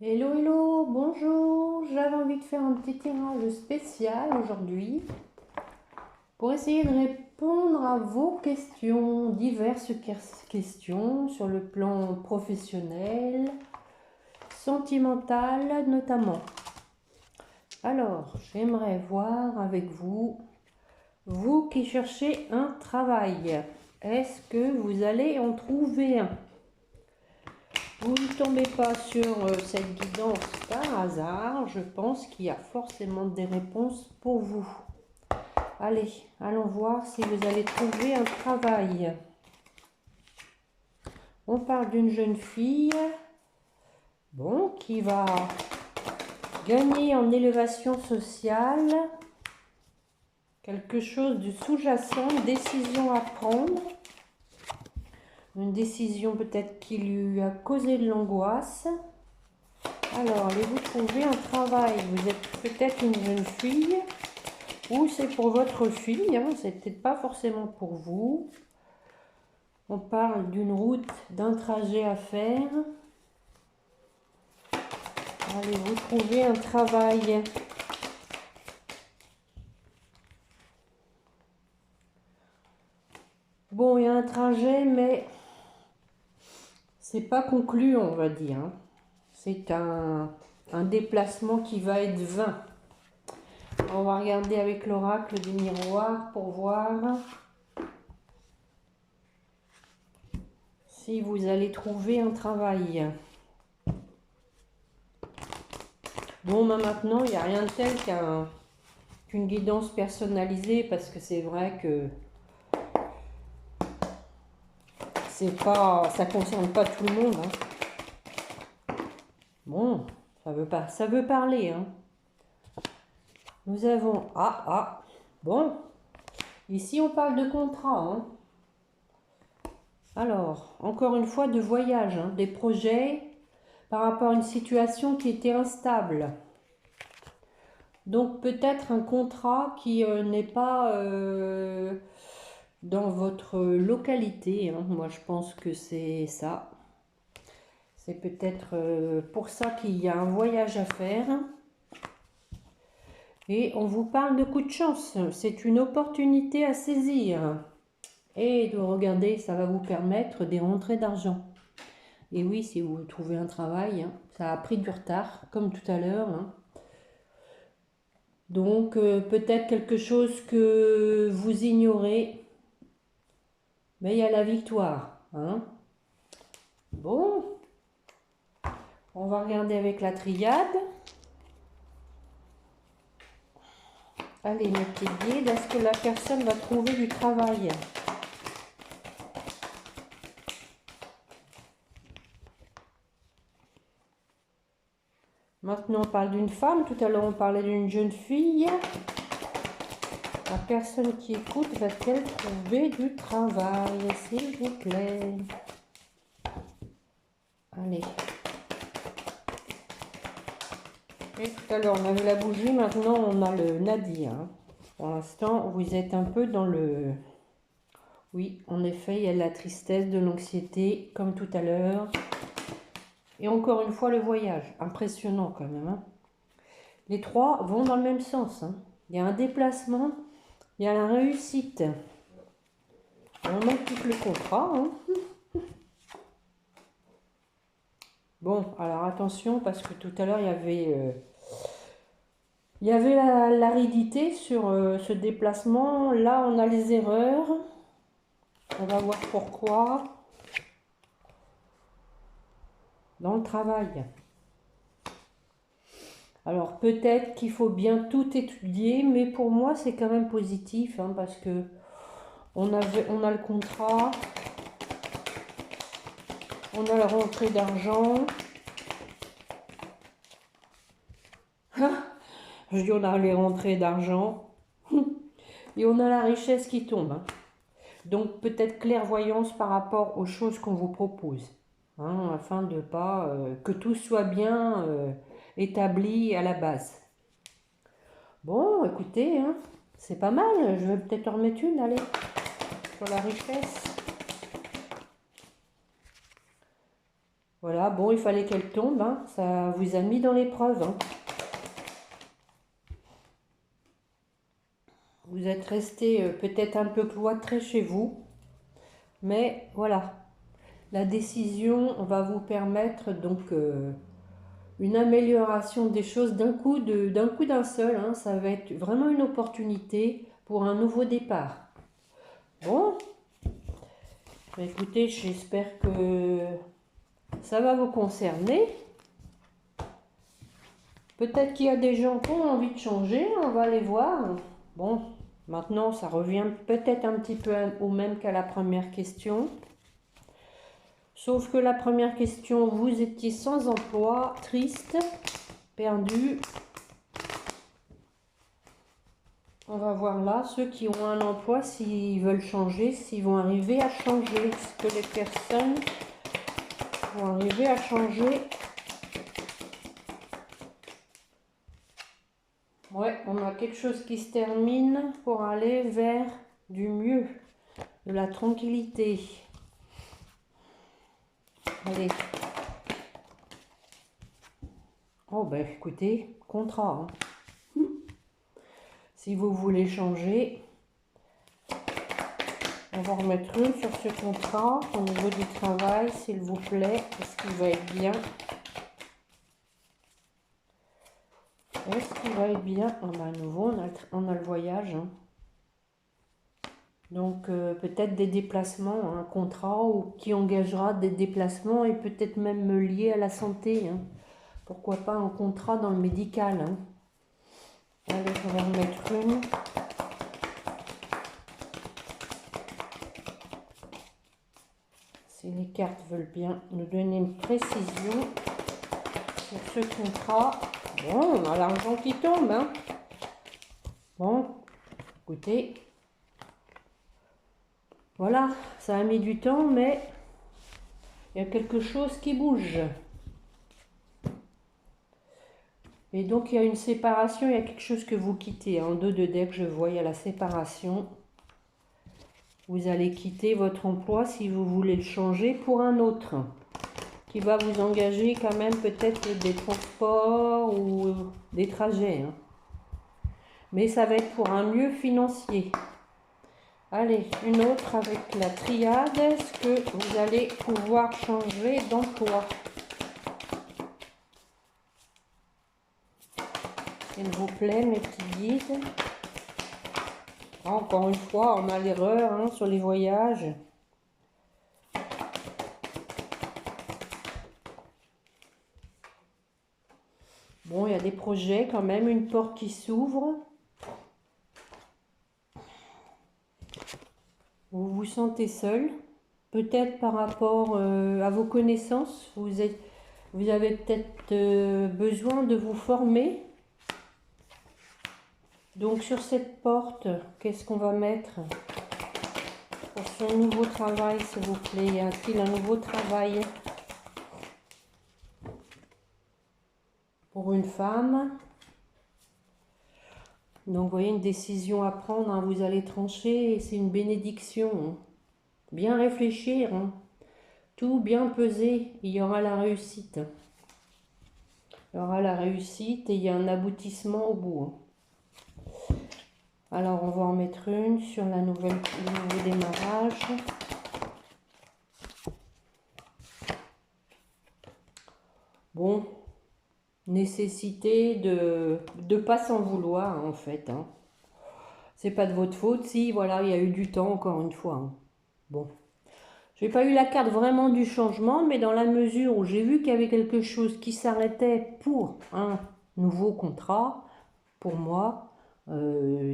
Hello, hello, bonjour. J'avais envie de faire un petit tirage spécial aujourd'hui pour essayer de répondre à vos questions, diverses questions sur le plan professionnel, sentimental notamment. Alors, j'aimerais voir avec vous, vous qui cherchez un travail, est-ce que vous allez en trouver un? Vous ne tombez pas sur cette guidance par hasard, je pense qu'il y a forcément des réponses pour vous. Allez, allons voir si vous allez trouver un travail. On parle d'une jeune fille, bon, qui va gagner en élévation sociale, quelque chose de sous-jacent, une décision à prendre, une décision peut-être qui lui a causé de l'angoisse. Alors, allez-vous trouver un travail? Vous êtes peut-être une jeune fille, ou c'est pour votre fille, hein, c'est peut-être pas forcément pour vous. On parle d'une route, d'un trajet à faire. Allez-vous trouver un travail? Bon, il y a un trajet, mais c'est pas conclu, on va dire, hein. C'est un déplacement qui va être vain. On va regarder avec l'oracle des miroirs pour voir si vous allez trouver un travail. Bon, maintenant, il n'y a rien de tel qu'une guidance personnalisée, parce que c'est vrai que ça concerne pas tout le monde, hein. Bon, ça veut parler, hein. Nous avons bon, ici on parle de contrat, hein. Alors, encore une fois, de voyage, hein, des projets par rapport à une situation qui était instable. Donc peut-être un contrat qui n'est pas dans votre localité, hein. Moi je pense que c'est ça. C'est peut-être pour ça qu'il y a un voyage à faire. Et on vous parle de coup de chance. C'est une opportunité à saisir. Et de regarder, ça va vous permettre des rentrées d'argent. Et oui, si vous trouvez un travail, hein, ça a pris du retard, comme tout à l'heure, hein. Donc peut-être quelque chose que vous ignorez. Mais il y a la victoire, hein. Bon, on va regarder avec la triade. Allez, mes petits guides, est-ce que la personne va trouver du travail? Maintenant, on parle d'une femme. Tout à l'heure, on parlait d'une jeune fille. La personne qui écoute va-t-elle trouver du travail, s'il vous plaît? Allez. Et tout à l'heure, on avait la bougie. Maintenant, on a le nadi, hein. Pour l'instant, vous êtes un peu dans le... Oui, en effet, il y a de la tristesse, de l'anxiété, comme tout à l'heure. Et encore une fois, le voyage. Impressionnant quand même, hein. Les trois vont dans le même sens, hein. Il y a un déplacement, il y a la réussite. On occupe le contrat, hein. Bon, alors attention, parce que tout à l'heure, il y avait l'aridité sur ce déplacement. Là, on a les erreurs. On va voir pourquoi. Dans le travail. Alors, peut-être qu'il faut bien tout étudier, mais pour moi, c'est quand même positif, hein, parce que on a le contrat, on a la rentrée d'argent. Je dis on a les rentrées d'argent. Et on a la richesse qui tombe, hein. Donc peut-être clairvoyance par rapport aux choses qu'on vous propose, hein, afin de pas que tout soit bien établi à la base. Bon, écoutez, hein, c'est pas mal. Je vais peut-être en remettre une, allez, sur la richesse. Voilà, bon, il fallait qu'elle tombe, hein. Ça vous a mis dans l'épreuve, hein. Vous êtes resté peut-être un peu cloîtré chez vous, mais voilà, la décision va vous permettre donc une amélioration des choses d'un coup d'un seul, hein. Ça va être vraiment une opportunité pour un nouveau départ. Bon, bah écoutez, j'espère que ça va vous concerner. Peut-être qu'il y a des gens qui ont envie de changer, on va aller voir. Bon, maintenant ça revient peut-être un petit peu au même qu'à la première question. Sauf que la première question, vous étiez sans emploi, triste, perdu. On va voir là, ceux qui ont un emploi, s'ils veulent changer, s'ils vont arriver à changer. Est-ce que les personnes vont arriver à changer? Ouais, on a quelque chose qui se termine pour aller vers du mieux, de la tranquillité. Allez. Oh ben écoutez, contrat. Hein. Si vous voulez changer, on va remettre une sur ce contrat au niveau du travail, s'il vous plaît. Est-ce qu'il va être bien? Est-ce qu'il va être bien? Ah ben à nouveau, on a le voyage. Hein. Donc peut-être des déplacements, un contrat ou qui engagera des déplacements et peut-être même lié à la santé. Hein. Pourquoi pas un contrat dans le médical. Hein. Allez, on va remettre une. Si les cartes veulent bien nous donner une précision sur ce contrat. Bon, on a l'argent qui tombe. Hein. Bon, écoutez. Voilà, ça a mis du temps, mais il y a quelque chose qui bouge. Et donc, il y a une séparation, il y a quelque chose que vous quittez. En 2 de deck, je vois, il y a la séparation. Vous allez quitter votre emploi si vous voulez le changer pour un autre. Qui va vous engager quand même peut-être des transports ou des trajets. Hein. Mais ça va être pour un mieux financier. Allez, une autre avec la triade. Est-ce que vous allez pouvoir changer d'emploi? S'il vous plaît, mes petits guides. Encore une fois, on a l'erreur hein, sur les voyages. Bon, il y a des projets quand même, une porte qui s'ouvre. Vous vous sentez seul. Peut-être par rapport à vos connaissances. Vous avez peut-être besoin de vous former. Donc sur cette porte, qu'est-ce qu'on va mettre pour ce nouveau travail, s'il vous plaît? Y a-t-il un nouveau travail pour une femme? Donc vous voyez, une décision à prendre, hein, vous allez trancher, c'est une bénédiction. Hein. Bien réfléchir, hein. Tout bien peser, il y aura la réussite. Il y aura la réussite et il y a un aboutissement au bout. Hein. Alors, on va en mettre une sur le nouveau démarrage. Bon, nécessité de ne pas s'en vouloir, en fait. Hein. C'est pas de votre faute. Si, voilà, il y a eu du temps, encore une fois. Hein. Bon. Je n'ai pas eu la carte vraiment du changement, mais dans la mesure où j'ai vu qu'il y avait quelque chose qui s'arrêtait pour un nouveau contrat, pour moi,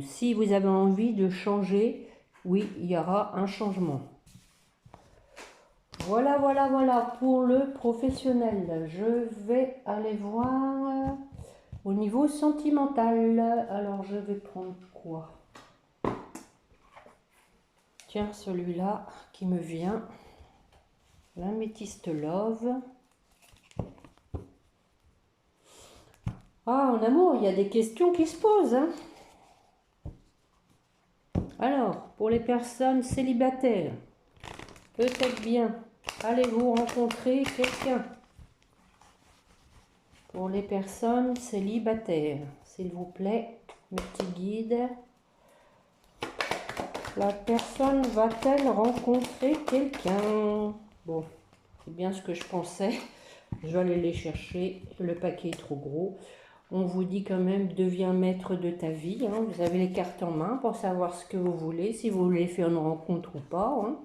si vous avez envie de changer, oui, il y aura un changement. Voilà, voilà, voilà pour le professionnel. Je vais aller voir au niveau sentimental. Alors, je vais prendre quoi? Tiens, celui-là qui me vient. L'améthyste Love. Ah, en amour, il y a des questions qui se posent. Hein. Alors, pour les personnes célibataires, peut-être bien, allez-vous rencontrer quelqu'un pour les personnes célibataires. S'il vous plaît, mes petits guides. La personne va-t-elle rencontrer quelqu'un? Bon, c'est bien ce que je pensais. Je vais aller les chercher. Le paquet est trop gros. On vous dit quand même, deviens maître de ta vie. Hein. Vous avez les cartes en main pour savoir ce que vous voulez, si vous voulez faire une rencontre ou pas. Hein.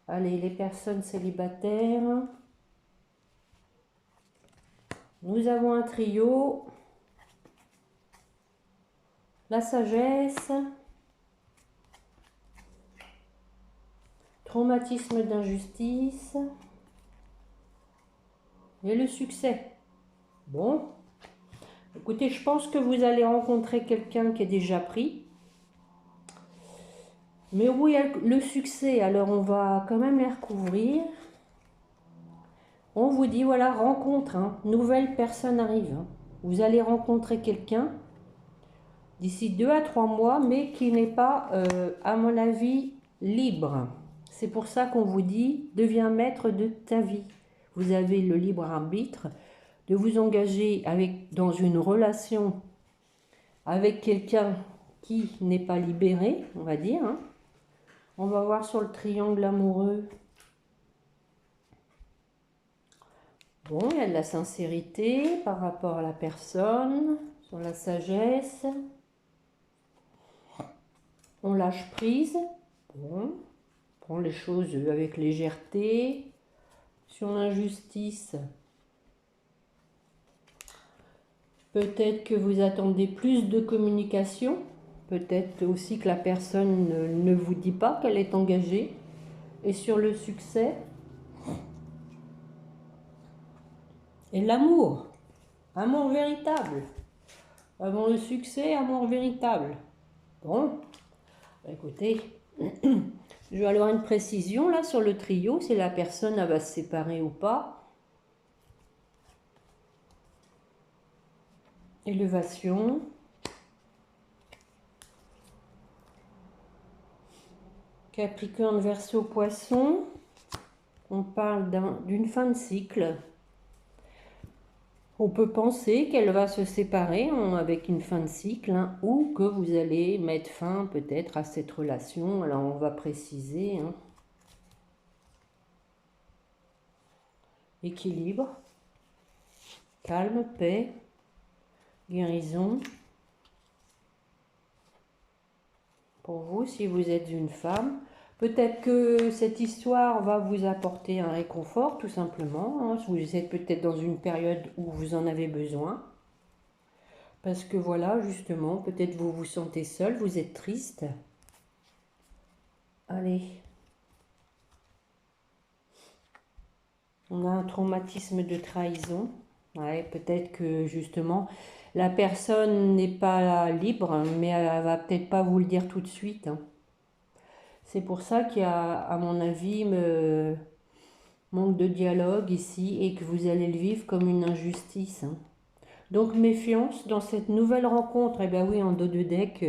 Allez, les personnes célibataires. Nous avons un trio. La sagesse. Traumatisme d'injustice. Et le succès. Bon. Écoutez, je pense que vous allez rencontrer quelqu'un qui est déjà pris. Mais oui, le succès, alors on va quand même les recouvrir. On vous dit, voilà, rencontre, hein, nouvelle personne arrive. Hein. Vous allez rencontrer quelqu'un d'ici 2 à 3 mois, mais qui n'est pas, à mon avis, libre. C'est pour ça qu'on vous dit, deviens maître de ta vie. Vous avez le libre arbitre de vous engager dans une relation avec quelqu'un qui n'est pas libéré, on va dire. Hein. On va voir sur le triangle amoureux. Bon, il y a de la sincérité par rapport à la personne, sur la sagesse. On lâche prise. Bon, on prend les choses avec légèreté. Sur l'injustice, peut-être que vous attendez plus de communication. Peut-être aussi que la personne ne vous dit pas qu'elle est engagée. Et sur le succès et l'amour. Amour véritable. Avant le succès, amour véritable. Bon, écoutez, je vais avoir une précision là sur le trio, si la personne elle va se séparer ou pas. Élévation. Capricorne, Verseau, Poisson. On parle d'une fin de cycle. On peut penser qu'elle va se séparer avec une fin de cycle, hein, ou que vous allez mettre fin peut-être à cette relation. Alors on va préciser. Hein. Équilibre, calme, paix, guérison. Pour vous, si vous êtes une femme, peut-être que cette histoire va vous apporter un réconfort, tout simplement. Hein. Vous êtes peut-être dans une période où vous en avez besoin. Parce que voilà, justement, peut-être vous vous sentez seul, vous êtes triste. Allez. On a un traumatisme de trahison. Ouais, peut-être que justement, la personne n'est pas libre, mais elle va peut-être pas vous le dire tout de suite. Hein. C'est pour ça qu'il y a, à mon avis, manque de dialogue ici et que vous allez le vivre comme une injustice. Hein. Donc méfiance dans cette nouvelle rencontre. Eh bien oui, en dos de deck,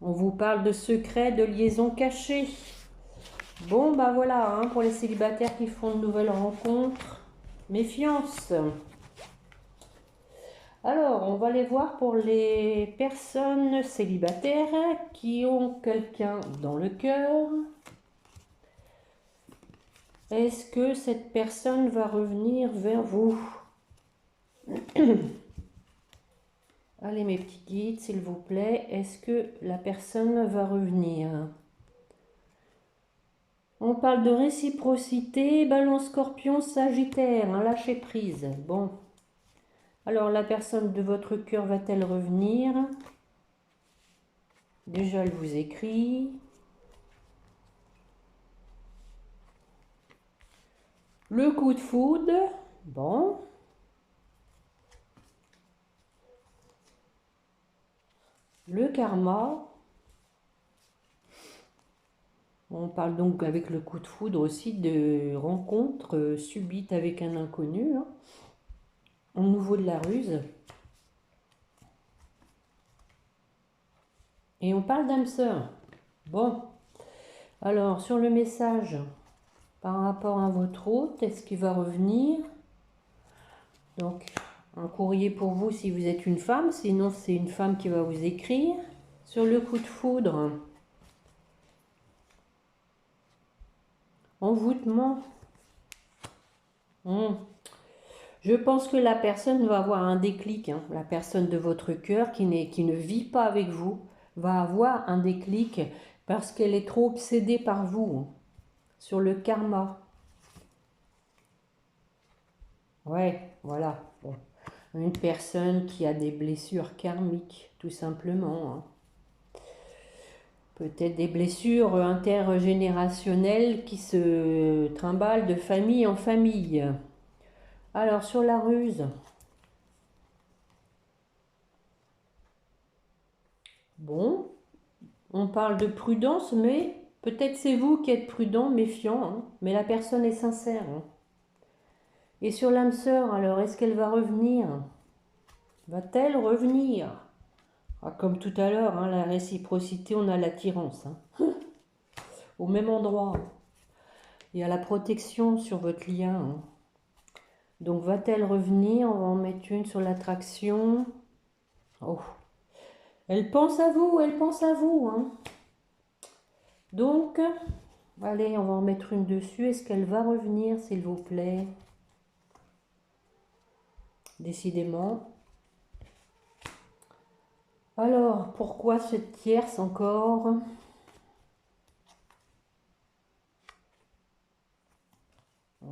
on vous parle de secrets, de liaisons cachées. Bon, bah voilà, hein, pour les célibataires qui font de nouvelles rencontres, méfiance. Alors, on va aller voir pour les personnes célibataires qui ont quelqu'un dans le cœur. Est-ce que cette personne va revenir vers vous? Allez, mes petits guides, s'il vous plaît, est-ce que la personne va revenir? On parle de réciprocité, Balance, Scorpion, Sagittaire, hein, lâcher prise. Bon. Alors, la personne de votre cœur va-t-elle revenir? Déjà, elle vous écrit. Le coup de foudre. Bon. Le karma. On parle donc avec le coup de foudre aussi de rencontre subite avec un inconnu. Hein. Au niveau de la ruse. Et on parle d'âme sœur. Bon. Alors, sur le message, par rapport à votre hôte, est-ce qu'il va revenir? Donc, un courrier pour vous si vous êtes une femme. Sinon, c'est une femme qui va vous écrire. Sur le coup de foudre. Envoûtement. Je pense que la personne va avoir un déclic. Hein. La personne de votre cœur qui ne vit pas avec vous va avoir un déclic parce qu'elle est trop obsédée par vous. Hein, sur le karma. Ouais, voilà. Bon. Une personne qui a des blessures karmiques, tout simplement. Hein. Peut-être des blessures intergénérationnelles qui se trimballent de famille en famille. Alors, sur la ruse. Bon, on parle de prudence, mais peut-être c'est vous qui êtes prudent, méfiant, hein, mais la personne est sincère. Hein. Et sur l'âme sœur, alors, est-ce qu'elle va revenir? Va-t-elle revenir? Ah, comme tout à l'heure, hein, la réciprocité, on a l'attirance. Hein. Au même endroit. Il y a la protection sur votre lien. Hein. Donc, va-t-elle revenir? On va en mettre une sur l'attraction. Oh. Elle pense à vous, elle pense à vous. Hein. Donc, allez, on va en mettre une dessus. Est-ce qu'elle va revenir, s'il vous plaît? Décidément. Alors, pourquoi cette tierce encore?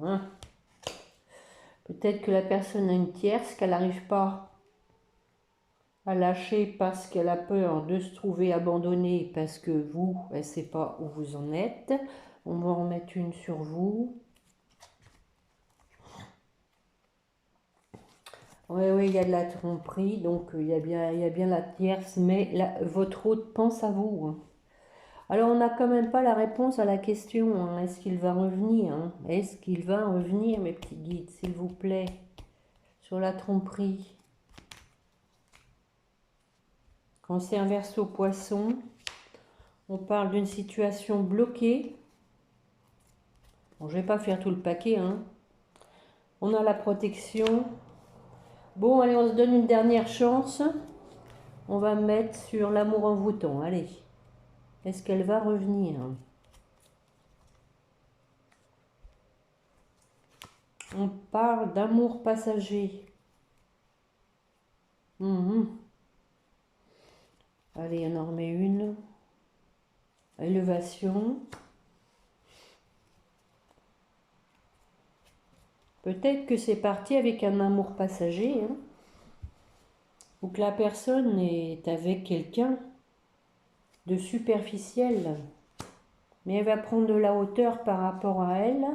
Hein. Peut-être que la personne a une tierce qu'elle n'arrive pas à lâcher parce qu'elle a peur de se trouver abandonnée parce que vous, elle ne sait pas où vous en êtes. On va en mettre une sur vous. Oui, oui, il y a de la tromperie, donc il y a bien la tierce, mais votre hôte pense à vous. Hein. Alors, on n'a quand même pas la réponse à la question. Hein. Est-ce qu'il va revenir? Hein? Est-ce qu'il va revenir, mes petits guides, s'il vous plaît, sur la tromperie? Quand c'est inversé au poisson, on parle d'une situation bloquée. Bon, je ne vais pas faire tout le paquet. Hein. On a la protection. Bon, allez, on se donne une dernière chance. On va mettre sur l'amour envoûtant. Allez. Est-ce qu'elle va revenir? On parle d'amour passager. Allez, on en remet une. Élévation. Peut-être que c'est parti avec un amour passager. Hein, ou que la personne est avec quelqu'un de superficiel. Mais elle va prendre de la hauteur par rapport à elle.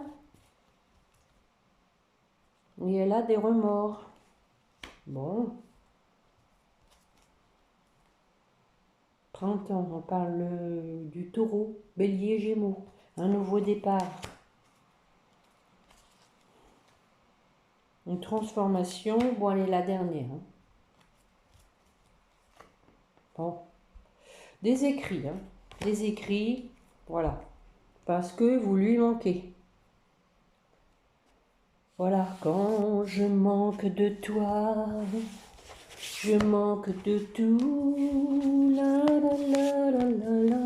Et elle a des remords. Bon. Printemps, on parle du taureau, bélier, gémeaux. Un nouveau départ. Une transformation. Bon, allez, la dernière. Hein. Bon. Des écrits. Hein. Des écrits. Voilà. Parce que vous lui manquez. Voilà. Quand je manque de toi, je manque de tout. La, la, la, la, la, la.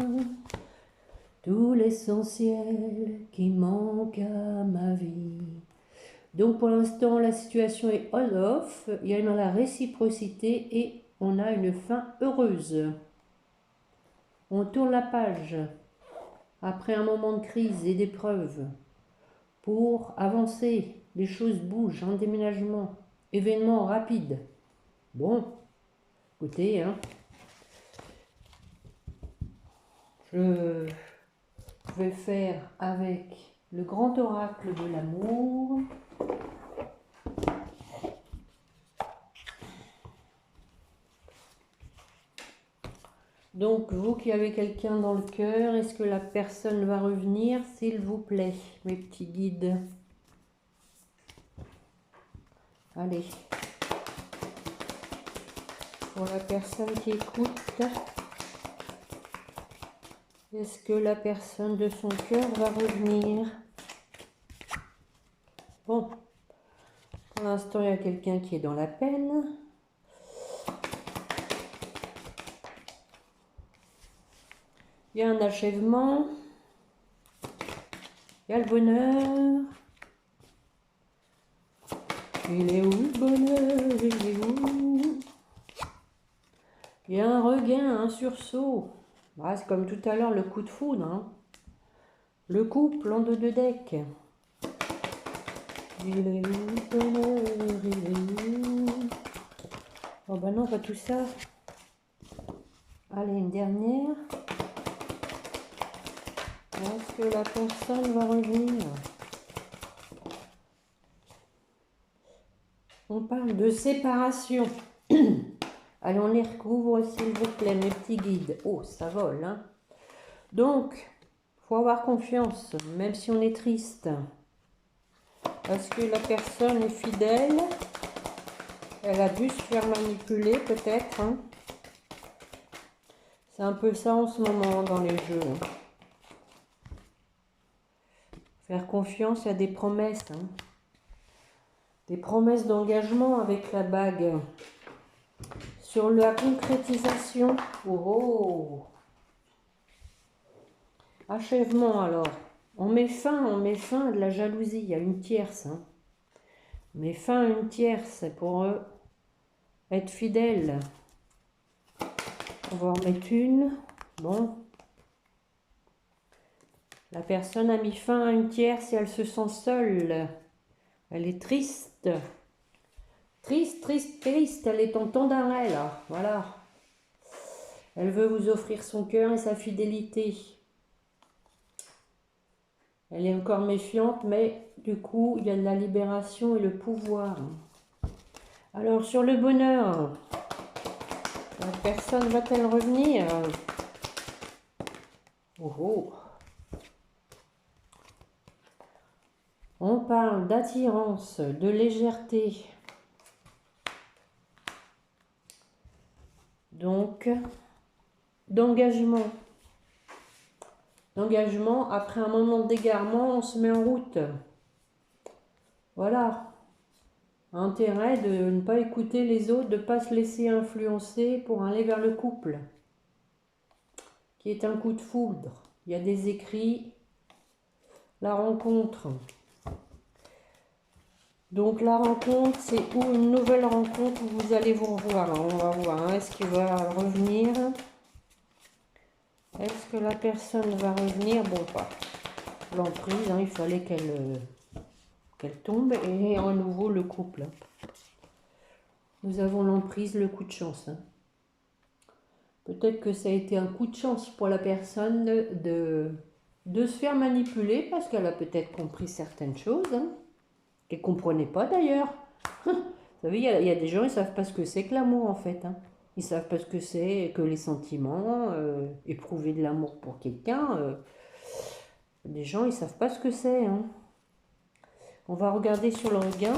Tout l'essentiel qui manque à ma vie. Donc pour l'instant, la situation est on-off, il y a dans la réciprocité et on a une fin heureuse. On tourne la page après un moment de crise et d'épreuve pour avancer. Les choses bougent, un déménagement, événement rapide. Bon, écoutez, hein, je vais faire avec le grand oracle de l'amour. Donc, vous qui avez quelqu'un dans le cœur, est-ce que la personne va revenir, s'il vous plaît, mes petits guides? Allez. Pour la personne qui écoute, est-ce que la personne de son cœur va revenir? Bon, pour l'instant, il y a quelqu'un qui est dans la peine. Il y a un achèvement. Il y a le bonheur. Il est où le bonheur? Il est où? Il y a un regain, un sursaut. Ah, c'est comme tout à l'heure le coup de foudre. Hein. Le couple en deux de deck. Il est où le bonheur? Il est où? Oh bah non, pas tout ça. Allez, une dernière. Est-ce que la personne va revenir? On parle de séparation. Allez, on les recouvre, s'il vous plaît, mes petits guides. Oh, ça vole, hein. Donc, faut avoir confiance, même si on est triste. Parce que la personne est fidèle. Elle a dû se faire manipuler, peut-être. Hein. C'est un peu ça en ce moment dans les jeux. Hein. Faire confiance, il y a des promesses. Hein. Des promesses d'engagement avec la bague. Sur la concrétisation. Oh, oh. Achèvement alors. On met fin à de la jalousie. Il y a une tierce. Hein. On met fin à une tierce pour être fidèle. On va en mettre une. Bon. La personne a mis fin à une tierce et elle se sent seule. Elle est triste. Triste, triste, triste. Elle est en temps d'arrêt là. Voilà. Elle veut vous offrir son cœur et sa fidélité. Elle est encore méfiante, mais du coup, il y a de la libération et le pouvoir. Alors, sur le bonheur, la personne va-t-elle revenir? Oh, oh. On parle d'attirance, de légèreté. Donc, d'engagement. D'engagement, après un moment d'égarement, on se met en route. Voilà. Intérêt de ne pas écouter les autres, de ne pas se laisser influencer pour aller vers le couple. Qui est un coup de foudre. Il y a des écrits. La rencontre. Donc la rencontre, c'est où une nouvelle rencontre où vous allez vous revoir. Alors, on va voir, hein, est-ce qu'il va revenir? Est-ce que la personne va revenir? Bon, pas l'emprise, hein, il fallait qu'elle tombe. Et à nouveau le couple. Nous avons l'emprise, le coup de chance. Hein. Peut-être que ça a été un coup de chance pour la personne de se faire manipuler parce qu'elle a peut-être compris certaines choses. Hein. Qu'elle ne comprenait pas d'ailleurs. Vous savez, il y a des gens, ils ne savent pas ce que c'est que l'amour en fait. Hein. Ils ne savent pas ce que c'est que les sentiments, éprouver de l'amour pour quelqu'un. Des gens, ils ne savent pas ce que c'est. Hein. On va regarder sur le regain.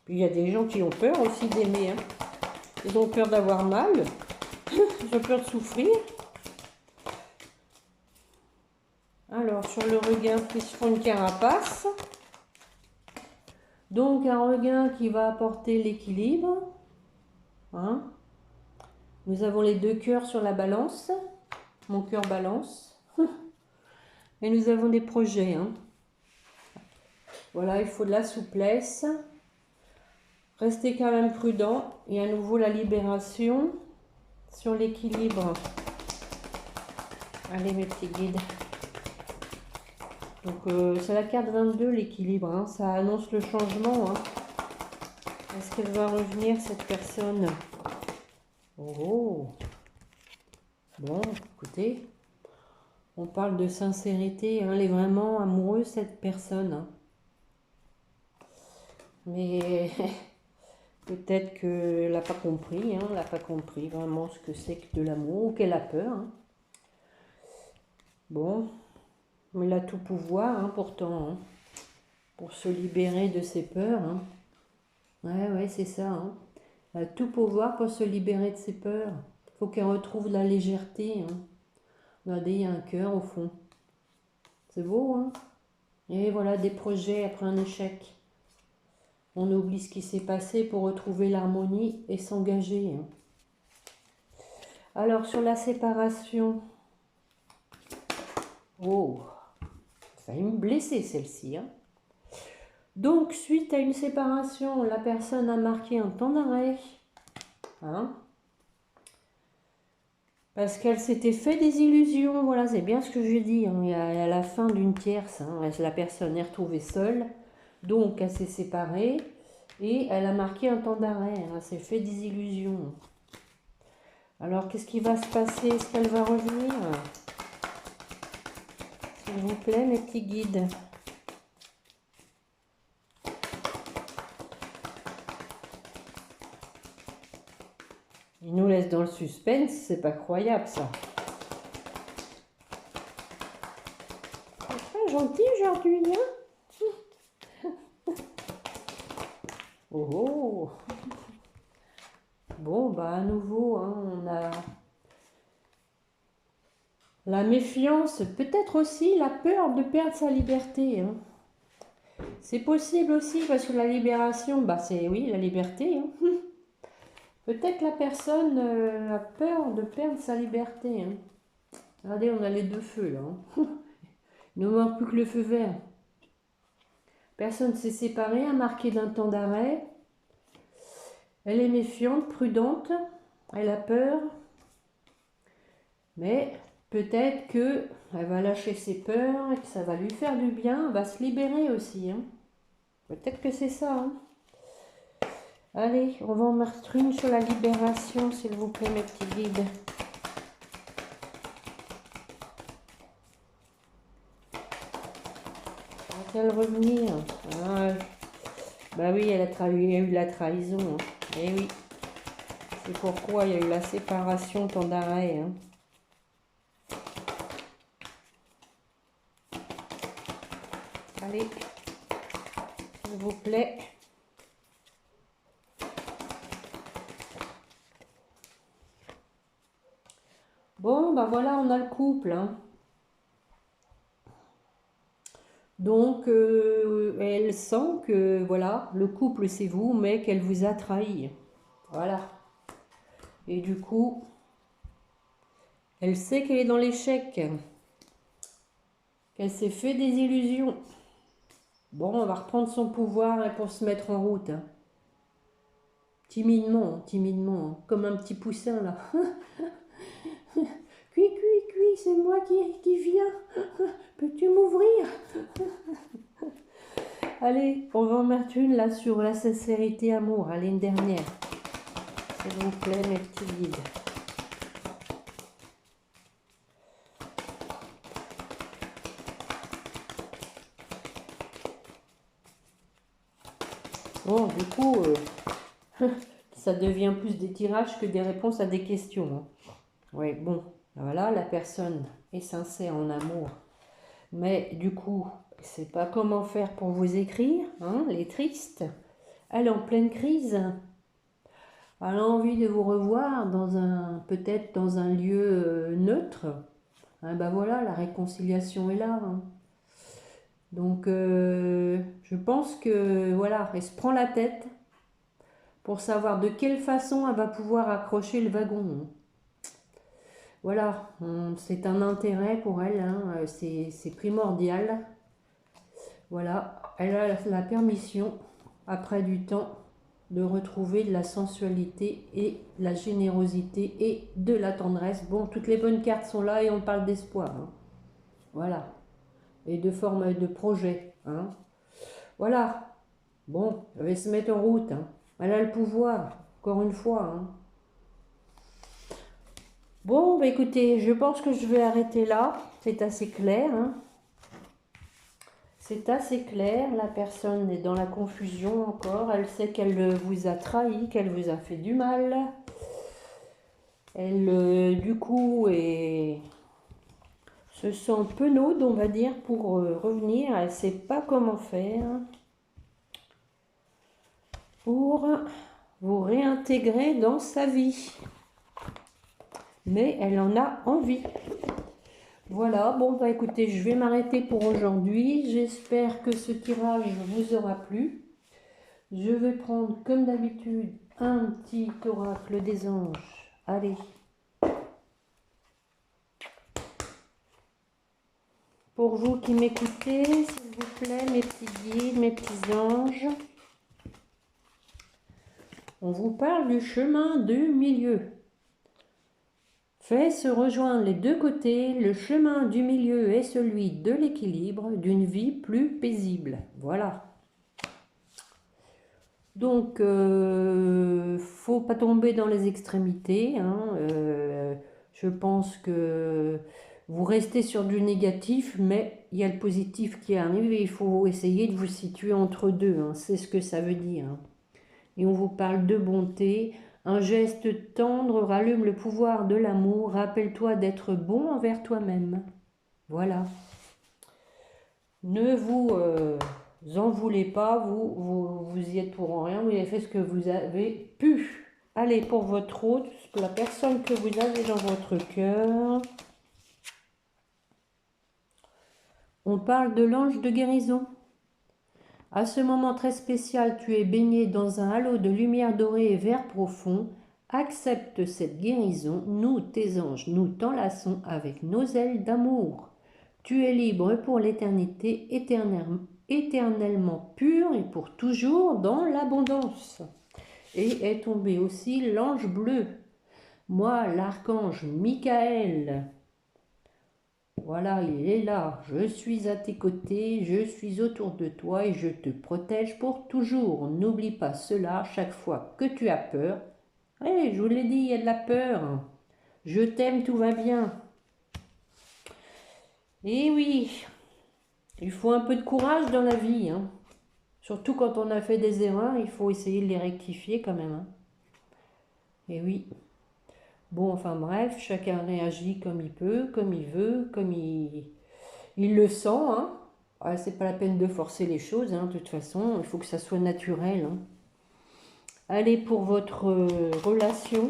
Puis il y a des gens qui ont peur aussi d'aimer. Hein. Ils ont peur d'avoir mal. Ils ont peur de souffrir. Alors, sur le regain, ils se font une carapace. Donc, un regain qui va apporter l'équilibre. Hein. Nous avons les deux cœurs sur la balance. Mon cœur balance. Et nous avons des projets. Hein. Voilà, il faut de la souplesse. Restez quand même prudent. Et à nouveau, la libération sur l'équilibre. Allez, mes petits guides. Donc, c'est la carte 22, l'équilibre. Hein. Ça annonce le changement. Hein. Est-ce qu'elle va revenir, cette personne? Oh. Bon, écoutez. On parle de sincérité. Hein. Elle est vraiment amoureuse, cette personne. Hein. Mais peut-être qu'elle n'a pas compris. Hein. Elle n'a pas compris vraiment ce que c'est que de l'amour. Ou qu'elle a peur. Hein. Bon. Mais elle a tout pouvoir, hein, pourtant, hein, pour se libérer de ses peurs. Hein. Ouais, c'est ça. Hein. Elle a tout pouvoir pour se libérer de ses peurs. Il faut qu'elle retrouve la légèreté. Hein. Regardez, il y a un cœur au fond. C'est beau, hein? Et voilà, des projets après un échec. On oublie ce qui s'est passé pour retrouver l'harmonie et s'engager, hein. Alors, sur la séparation, oh, ça va me blesser celle-ci, hein. Donc, suite à une séparation, la personne a marqué un temps d'arrêt, hein, parce qu'elle s'était fait des illusions. Voilà, c'est bien ce que je dis, hein. À la fin d'une tierce, hein, la personne est retrouvée seule, donc elle s'est séparée et elle a marqué un temps d'arrêt, hein, elle s'est fait des illusions. Alors, qu'est-ce qui va se passer? Est-ce qu'elle va revenir? S'il vous plaît, mes petits guides. Il nous laisse dans le suspense, c'est pas croyable ça. C'est très gentil aujourd'hui, hein? Oh oh! Bon, bah à nouveau, hein, on a la méfiance, peut-être aussi la peur de perdre sa liberté, hein. C'est possible aussi parce que la libération, bah c'est oui, la liberté, hein. Peut-être la personne a peur de perdre sa liberté, hein. Regardez, on a les deux feux là, hein. Il ne manque plus que le feu vert. Personne s'est séparé, a marqué d'un temps d'arrêt. Elle est méfiante, prudente, elle a peur, mais peut-être que elle va lâcher ses peurs et que ça va lui faire du bien, elle va se libérer aussi, hein. Peut-être que c'est ça, hein. Allez, on va en mettre une sur la libération, s'il vous plaît, mes petits guides. Va-t-elle revenir? Ah, bah oui, elle a eu la trahison, hein. Eh oui, c'est pourquoi il y a eu la séparation, temps d'arrêt, hein. Allez, s'il vous plaît. Bon, bah voilà, on a le couple, hein. Donc, elle sent que, voilà, le couple c'est vous, mais qu'elle vous a trahi. Voilà. Et du coup, elle sait qu'elle est dans l'échec, qu'elle s'est fait des illusions. Bon, on va reprendre son pouvoir pour se mettre en route, hein. Timidement, timidement, hein, comme un petit poussin là. Cui, cui, cui, c'est moi qui viens. Peux-tu m'ouvrir? Allez, on va en mettre une là sur la sincérité amour. Allez, une dernière. S'il vous plaît, mes petits guides. Bon, du coup, ça devient plus des tirages que des réponses à des questions, hein. Oui, bon, voilà, la personne est sincère en amour. Mais du coup, je ne sais pas comment faire pour vous écrire, hein, elle est triste. Elle est en pleine crise. Elle a envie de vous revoir dans peut-être dans un lieu neutre. Hein, ben voilà, la réconciliation est là, hein. Donc, je pense que, voilà, elle se prend la tête pour savoir de quelle façon elle va pouvoir accrocher le wagon. Voilà, c'est un intérêt pour elle, hein, c'est primordial. Voilà, elle a la permission, après du temps, de retrouver de la sensualité et la générosité et de la tendresse. Bon, toutes les bonnes cartes sont là et on parle d'espoir, hein. Voilà, et de forme de projet, hein. Voilà, bon, elle va se mettre en route, hein. Elle a le pouvoir, encore une fois, hein. Bon, bah écoutez, je pense que je vais arrêter là. C'est assez clair, hein. C'est assez clair. La personne est dans la confusion encore. Elle sait qu'elle vous a trahi, qu'elle vous a fait du mal. Elle, du coup, se sent penaude, on va dire, pour revenir. Elle ne sait pas comment faire pour vous réintégrer dans sa vie. Mais elle en a envie. Voilà, bon, bah écoutez, je vais m'arrêter pour aujourd'hui. J'espère que ce tirage vous aura plu. Je vais prendre, comme d'habitude, un petit oracle des anges. Allez. Pour vous qui m'écoutez, s'il vous plaît, mes petits guides, mes petits anges, on vous parle du chemin du milieu. Fait se rejoindre les deux côtés, le chemin du milieu est celui de l'équilibre, d'une vie plus paisible. Voilà. Donc, faut pas tomber dans les extrémités, hein. Je pense que vous restez sur du négatif, mais il y a le positif qui arrive et il faut essayer de vous situer entre deux, hein. C'est ce que ça veut dire, hein. Et on vous parle de bonté. Un geste tendre rallume le pouvoir de l'amour. Rappelle-toi d'être bon envers toi-même. Voilà. Ne vous en voulez pas, vous y êtes pour rien, vous avez fait ce que vous avez pu. Allez, pour votre autre, la personne que vous avez dans votre cœur. On parle de l'ange de guérison. À ce moment très spécial, tu es baigné dans un halo de lumière dorée et vert profond. Accepte cette guérison, nous, tes anges, nous t'enlaçons avec nos ailes d'amour. Tu es libre pour l'éternité, éternellement pur et pour toujours dans l'abondance. Et est tombé aussi l'ange bleu. Moi, l'archange Michael. Voilà, il est là. Je suis à tes côtés, je suis autour de toi et je te protège pour toujours. N'oublie pas cela chaque fois que tu as peur. Je vous l'ai dit, il y a de la peur. Je t'aime, tout va bien. Et oui, il faut un peu de courage dans la vie, hein. Surtout quand on a fait des erreurs, il faut essayer de les rectifier quand même, hein. Et oui. Bon, enfin bref, chacun réagit comme il peut, comme il veut, comme il le sent, hein. C'est pas la peine de forcer les choses, hein. De toute façon, il faut que ça soit naturel, hein. Allez, pour votre relation,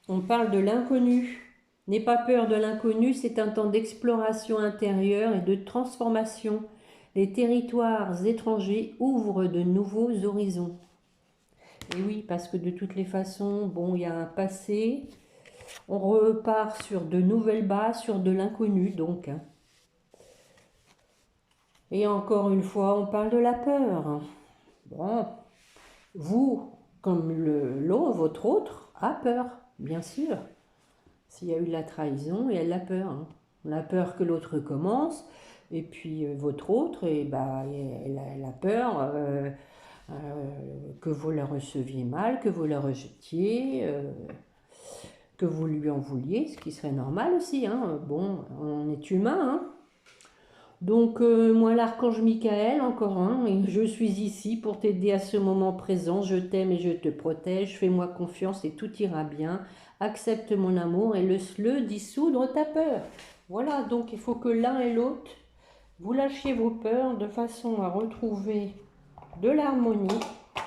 on parle de l'inconnu. N'aie pas peur de l'inconnu, c'est un temps d'exploration intérieure et de transformation. Les territoires étrangers ouvrent de nouveaux horizons. Et oui, parce que de toutes les façons, bon, il y a un passé, on repart sur de nouvelles bases, sur de l'inconnu, donc, hein. Et encore une fois, on parle de la peur. Bon, vous, comme votre autre, a peur, bien sûr. S'il y a eu de la trahison, et elle a peur, hein. On a peur que l'autre recommence, et puis votre autre, elle a peur que vous la receviez mal, que vous la rejetiez, que vous lui en vouliez, ce qui serait normal aussi, hein. Bon, on est humain, hein. Donc, moi, l'archange Michael, encore un, et je suis ici pour t'aider à ce moment présent. Je t'aime et je te protège. Fais-moi confiance et tout ira bien. Accepte mon amour et laisse-le dissoudre ta peur. Voilà, donc il faut que l'un et l'autre, vous lâchiez vos peurs de façon à retrouver de l'harmonie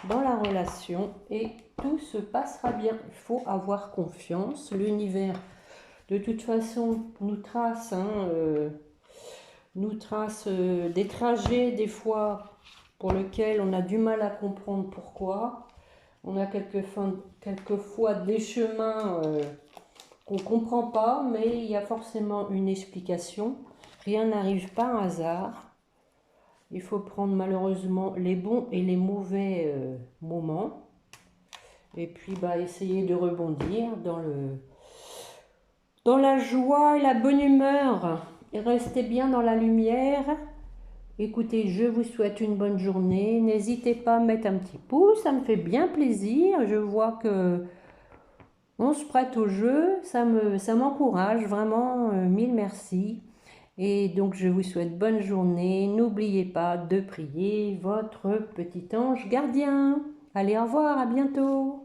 dans la relation et tout se passera bien. Il faut avoir confiance. L'univers, de toute façon, nous trace, des trajets des fois pour lesquels on a du mal à comprendre pourquoi. On a quelquefois des chemins qu'on ne comprend pas, mais il y a forcément une explication. Rien n'arrive par hasard. Il faut prendre malheureusement les bons et les mauvais moments. Et puis essayer de rebondir dans la joie et la bonne humeur. Et restez bien dans la lumière. Écoutez, je vous souhaite une bonne journée. N'hésitez pas à mettre un petit pouce, ça me fait bien plaisir. Je vois que on se prête au jeu, ça m'encourage vraiment. Mille merci. Et donc je vous souhaite bonne journée. N'oubliez pas de prier votre petit ange gardien. Allez, au revoir, à bientôt.